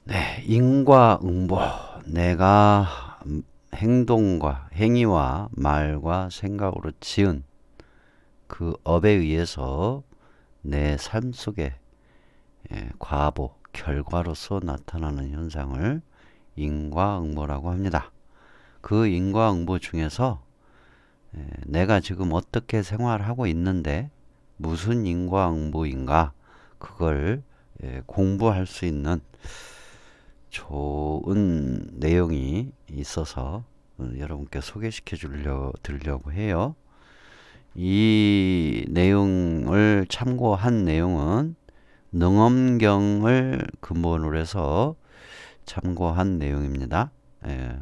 네, 인과응보. 내가 행동과 행위와 말과 생각으로 지은 그 업에 의해서 내 삶 속에 과보, 결과로서 나타나는 현상을 인과응보라고 합니다. 그 인과응보 중에서 내가 지금 어떻게 생활하고 있는데 무슨 인과응보인가 그걸 공부할 수 있는 좋은 내용이 있어서 여러분께 소개시켜 드리려고 해요. 이 내용을 참고한 내용은 능엄경을 근본으로 해서 참고한 내용입니다. 예,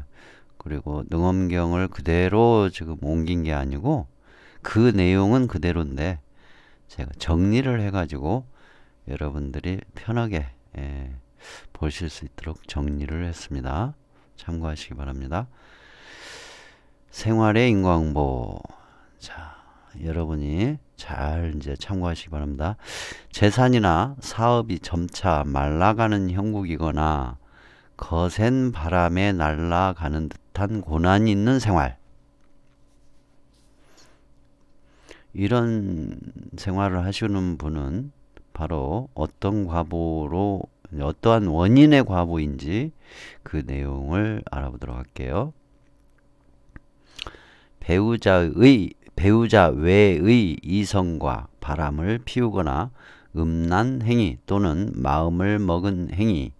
그리고 능엄경을 그대로 지금 옮긴 게 아니고 그 내용은 그대로인데 제가 정리를 해가지고 여러분들이 편하게 보실 수 있도록 정리를 했습니다. 참고하시기 바랍니다. 생활의 인과응보. 자, 여러분이 잘 이제 참고하시기 바랍니다. 재산이나 사업이 점차 말라가는 형국이거나 거센 바람에 날아가는 듯한 고난이 있는 생활. 이런 생활을 하시는 분은 바로 어떤 과보로 어떠한 원인의 과보인지 그 내용을 알아보도록 할게요. 배우자 외의 이성과 바람을 피우거나 음란 행위 또는 마음을 먹은 행위,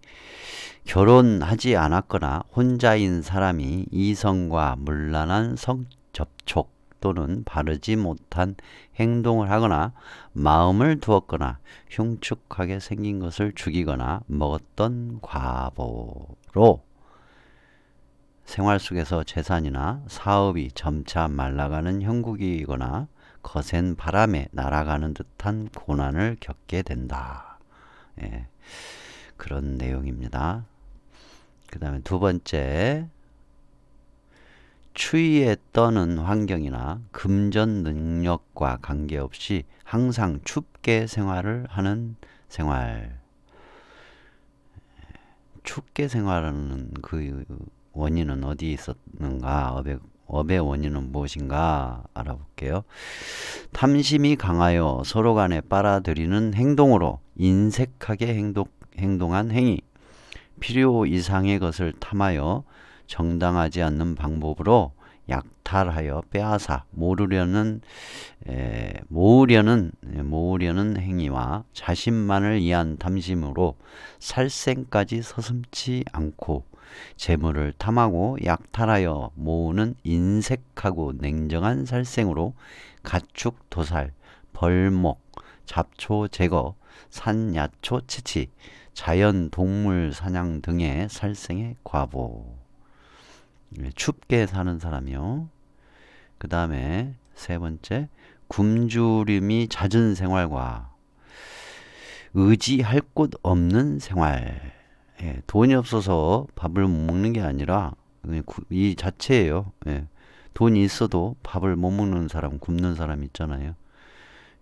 결혼하지 않았거나 혼자인 사람이 이성과 문란한 성접촉 또는 바르지 못한 행동을 하거나 마음을 두었거나 흉측하게 생긴 것을 죽이거나 먹었던 과보로 생활 속에서 재산이나 사업이 점차 말라가는 형국이거나 거센 바람에 날아가는 듯한 고난을 겪게 된다. 예, 그런 내용입니다. 그 다음에 두 번째, 추위에 떠는 환경이나 금전 능력과 관계없이 항상 춥게 생활을 하는 생활. 춥게 생활하는 그 원인은 어디에 있었는가? 업의 원인은 무엇인가? 알아볼게요. 탐심이 강하여 서로 간에 빨아들이는 행동으로 인색하게 행동한 행위. 필요 이상의 것을 탐하여 정당하지 않는 방법으로 약탈하여 빼앗아 모으려는 행위와 자신만을 위한 탐심으로 살생까지 서슴지 않고 재물을 탐하고 약탈하여 모으는 인색하고 냉정한 살생으로 가축 도살, 벌목, 잡초 제거, 산야초 채취, 자연 동물 사냥 등의 살생의 과보. 춥게 사는 사람이요. 그 다음에 세 번째, 굶주림이 잦은 생활과 의지할 곳 없는 생활. 돈이 없어서 밥을 못 먹는 게 아니라 이 자체예요. 돈이 있어도 밥을 못 먹는 사람, 굶는 사람 있잖아요.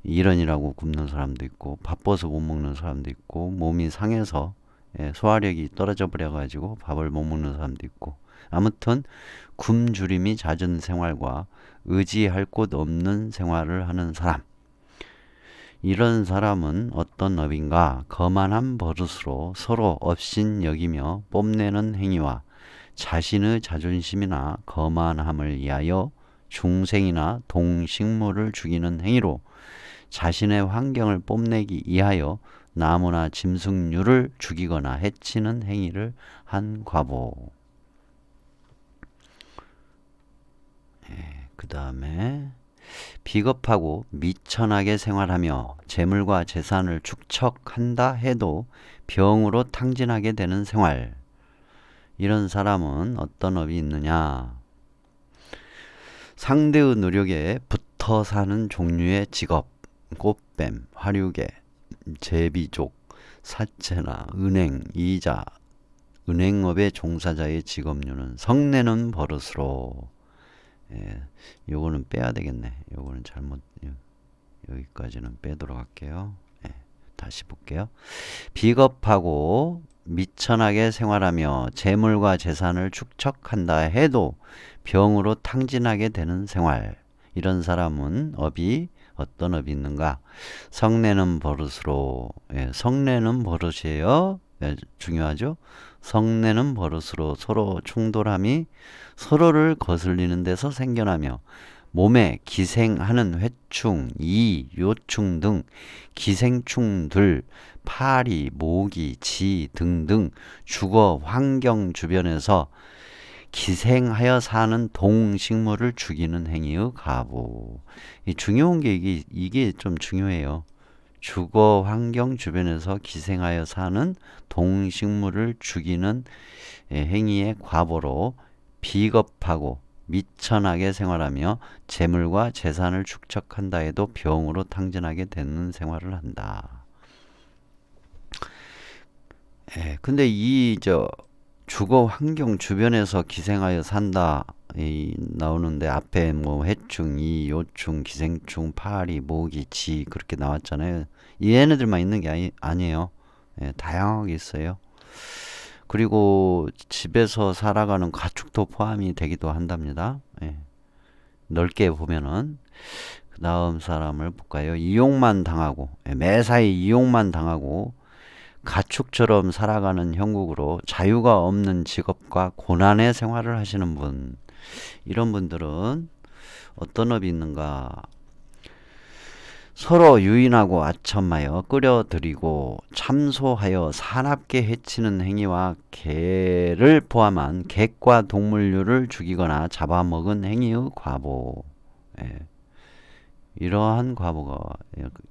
일원이라고 굶는 사람도 있고 바빠서 못 먹는 사람도 있고 몸이 상해서 소화력이 떨어져 버려 가지고 밥을 못 먹는 사람도 있고 아무튼 굶주림이 잦은 생활과 의지할 곳 없는 생활을 하는 사람, 이런 사람은 어떤 업인가? 거만한 버릇으로 서로 업신여기며 뽐내는 행위와 자신의 자존심이나 거만함을 위하여 중생이나 동식물을 죽이는 행위로 자신의 환경을 뽐내기 위하여 나무나 짐승류를 죽이거나 해치는 행위를 한 과보. 그 다음에 비겁하고 미천하게 생활하며 재물과 재산을 축척한다 해도 병으로 탕진하게 되는 생활. 이런 사람은 어떤 업이 있느냐? 상대의 노력에 붙어 사는 종류의 직업, 꽃뱀, 화류계, 제비족, 사채나 은행, 이자, 은행업의 종사자의 직업류는 성내는 버릇으로. 요거는 빼야 되겠네. 요거는 잘못, 여기까지는 빼도록 할게요. 다시 볼게요. 비겁하고 미천하게 생활하며 재물과 재산을 축적한다 해도 병으로 탕진하게 되는 생활. 이런 사람은 업이 어떤 업이 있는가? 성내는 버릇으로, 성내는 버릇이에요. 중요하죠? 성내는 버릇으로 서로 충돌함이 서로를 거슬리는 데서 생겨나며 몸에 기생하는 회충, 이, 요충 등 기생충들, 파리, 모기, 지 등등 주거 환경 주변에서 기생하여 사는 동식물을 죽이는 행위의 가부. 이 중요한 게 이게 좀 중요해요. 주거 환경 주변에서 기생하여 사는 동식물을 죽이는 행위의 과보로 비겁하고 미천하게 생활하며 재물과 재산을 축적한다 해도 병으로 탕진하게 되는 생활을 한다. 근데 주거 환경 주변에서 기생하여 산다 나오는데 앞에 뭐 해충, 이, 요충, 기생충, 파리, 모기, 지 그렇게 나왔잖아요. 얘네들만 있는 게 아니에요. 다양하게 있어요. 그리고 집에서 살아가는 가축도 포함이 되기도 한답니다. 넓게 보면은 그 다음 사람을 볼까요? 이용만 당하고 매사에 이용만 당하고 가축처럼 살아가는 형국으로 자유가 없는 직업과 고난의 생활을 하시는 분, 이런 분들은 어떤 업이 있는가? 서로 유인하고 아첨하여 끌어들이고 참소하여 사납게 해치는 행위와 개를 포함한 객과 동물류를 죽이거나 잡아먹은 행위의 과보. 이러한 과보가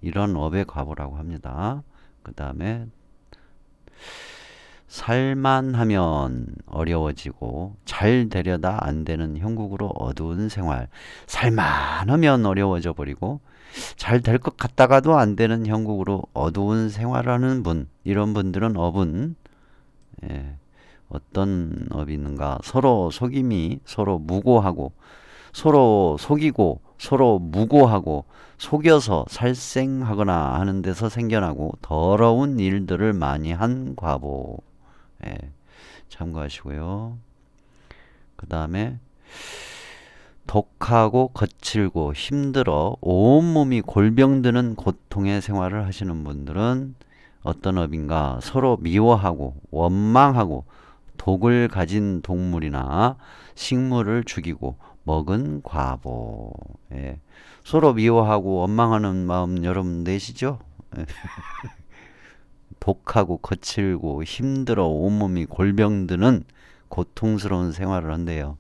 이런 업의 과보라고 합니다. 그 다음에 살만하면 어려워지고 잘 되려다 안 되는 형국으로 어두운 생활. 살만하면 어려워져 버리고 잘 될 것 같다가도 안 되는 형국으로 어두운 생활하는 분. 이런 분들은 업은 어떤 업이 있는가? 서로 속임이 서로 무고하고 서로 속이고 서로 무고하고 속여서 살생하거나 하는 데서 생겨나고 더러운 일들을 많이 한 과보. 참고하시고요. 그 다음에 독하고 거칠고 힘들어 온몸이 골병드는 고통의 생활을 하시는 분들은 어떤 업인가? 서로 미워하고 원망하고 독을 가진 동물이나 식물을 죽이고 먹은 과보. 서로 미워하고 원망하는 마음 여러분 내시죠? 독하고 거칠고 힘들어 온몸이 골병드는 고통스러운 생활을 한대요.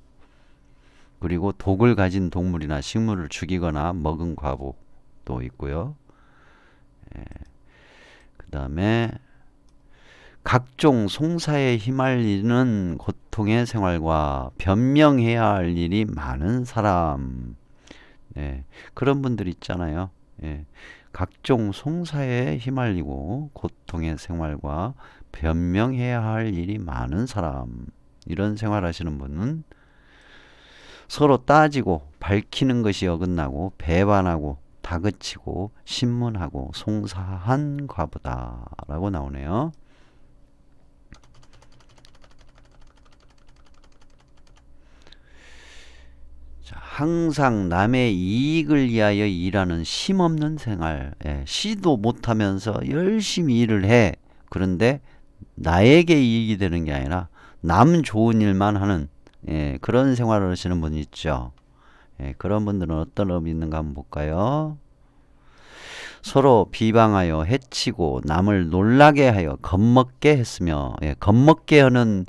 그리고 독을 가진 동물이나 식물을 죽이거나 먹은 과보도 있고요. 그 다음에 각종 송사에 휘말리는 고통의 생활과 변명해야 할 일이 많은 사람. 그런 분들 있잖아요. 각종 송사에 휘말리고 고통의 생활과 변명해야 할 일이 많은 사람. 이런 생활하시는 분은 서로 따지고 밝히는 것이 어긋나고 배반하고 다그치고 신문하고 송사한 과보다 라고 나오네요. 항상 남의 이익을 위하여 일하는 쉼없는 생활. 시도 못하면서 열심히 일을 해. 그런데 나에게 이익이 되는 게 아니라 남 좋은 일만 하는 그런 생활을 하시는 분 있죠. 그런 분들은 어떤 업이 있는가 한번 볼까요? 서로 비방하여 해치고 남을 놀라게 하여 겁먹게 했으며 겁먹게 하는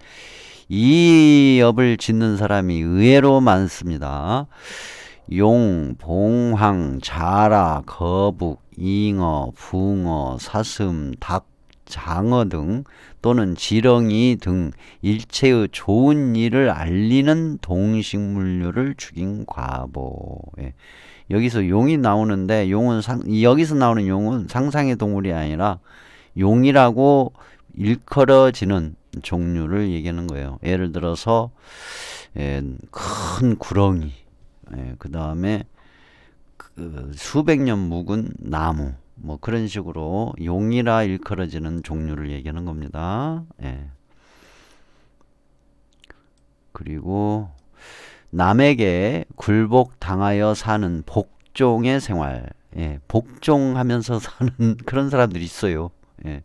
이 업을 짓는 사람이 의외로 많습니다. 용, 봉황, 자라, 거북, 잉어, 붕어, 사슴, 닭, 장어 등 또는 지렁이 등 일체의 좋은 일을 알리는 동식물류를 죽인 과보. 여기서 용이 나오는데 여기서 나오는 용은 상상의 동물이 아니라 용이라고 일컬어지는 종류를 얘기하는 거예요. 예를 들어서 큰 구렁이, 그 다음에 수백 년 묵은 나무, 뭐 그런 식으로 용이라 일컬어지는 종류를 얘기하는 겁니다. 그리고 남에게 굴복당하여 사는 복종의 생활. 예, 복종하면서 사는 그런 사람들이 있어요. 예,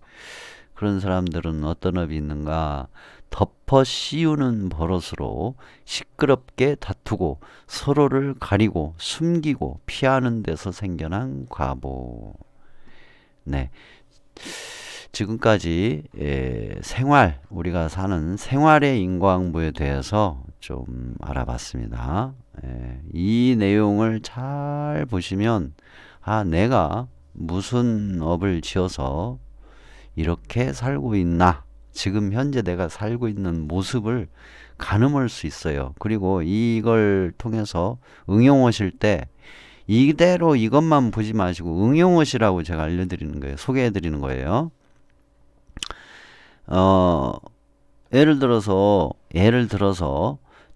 그런 사람들은 어떤 업이 있는가? 덮어 씌우는 버릇으로 시끄럽게 다투고 서로를 가리고 숨기고 피하는 데서 생겨난 과보. 네. 지금까지 생활, 우리가 사는 생활의 인과응보에 대해서 좀 알아봤습니다. 이 내용을 잘 보시면 내가 무슨 업을 지어서 이렇게 살고 있나, 지금 현재 내가 살고 있는 모습을 가늠할 수 있어요. 그리고 이걸 통해서 응용하실 때 이대로 이것만 보지 마시고 응용하시라고 제가 알려드리는 거예요. 소개해드리는 거예요. 어, 예를 들어서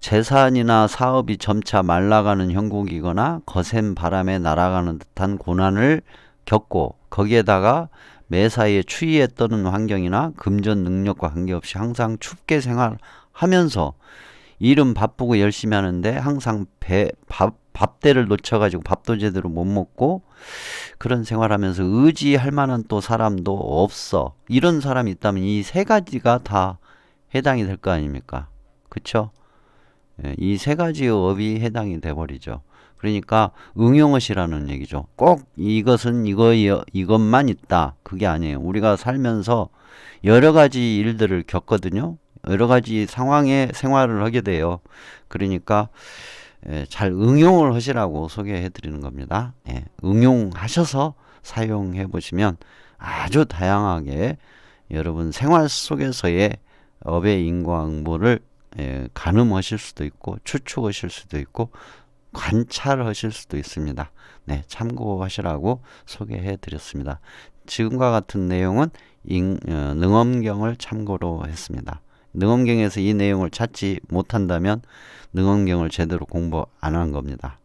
재산이나 사업이 점차 말라가는 형국이거나 거센 바람에 날아가는 듯한 고난을 겪고 거기에다가 매사에 추위에 떠는 환경이나 금전 능력과 관계없이 항상 춥게 생활하면서 일은 바쁘고 열심히 하는데 항상 밥대를 놓쳐가지고 밥도 제대로 못 먹고 그런 생활하면서 의지할 만한 또 사람도 없어. 이런 사람이 있다면 이 세 가지가 다 해당이 될 거 아닙니까? 그쵸? 이 세 가지의 업이 해당이 돼버리죠. 그러니까 응용엇이라는 얘기죠. 꼭 이것은 이것만 있다. 그게 아니에요. 우리가 살면서 여러 가지 일들을 겪거든요. 여러 가지 상황에 생활을 하게 돼요. 그러니까 잘 응용을 하시라고 소개해 드리는 겁니다. 응용하셔서 사용해 보시면 아주 다양하게 여러분 생활 속에서의 업의 인과응보를 가늠하실 수도 있고 추측하실 수도 있고 관찰하실 수도 있습니다. 네, 참고하시라고 소개해 드렸습니다. 지금과 같은 내용은 능엄경을 참고로 했습니다. 능엄경에서 이 내용을 찾지 못한다면 능엄경을 제대로 공부 안 한 겁니다.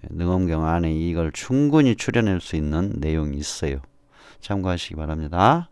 능엄경 안에 이걸 충분히 추려낼 수 있는 내용이 있어요. 참고하시기 바랍니다.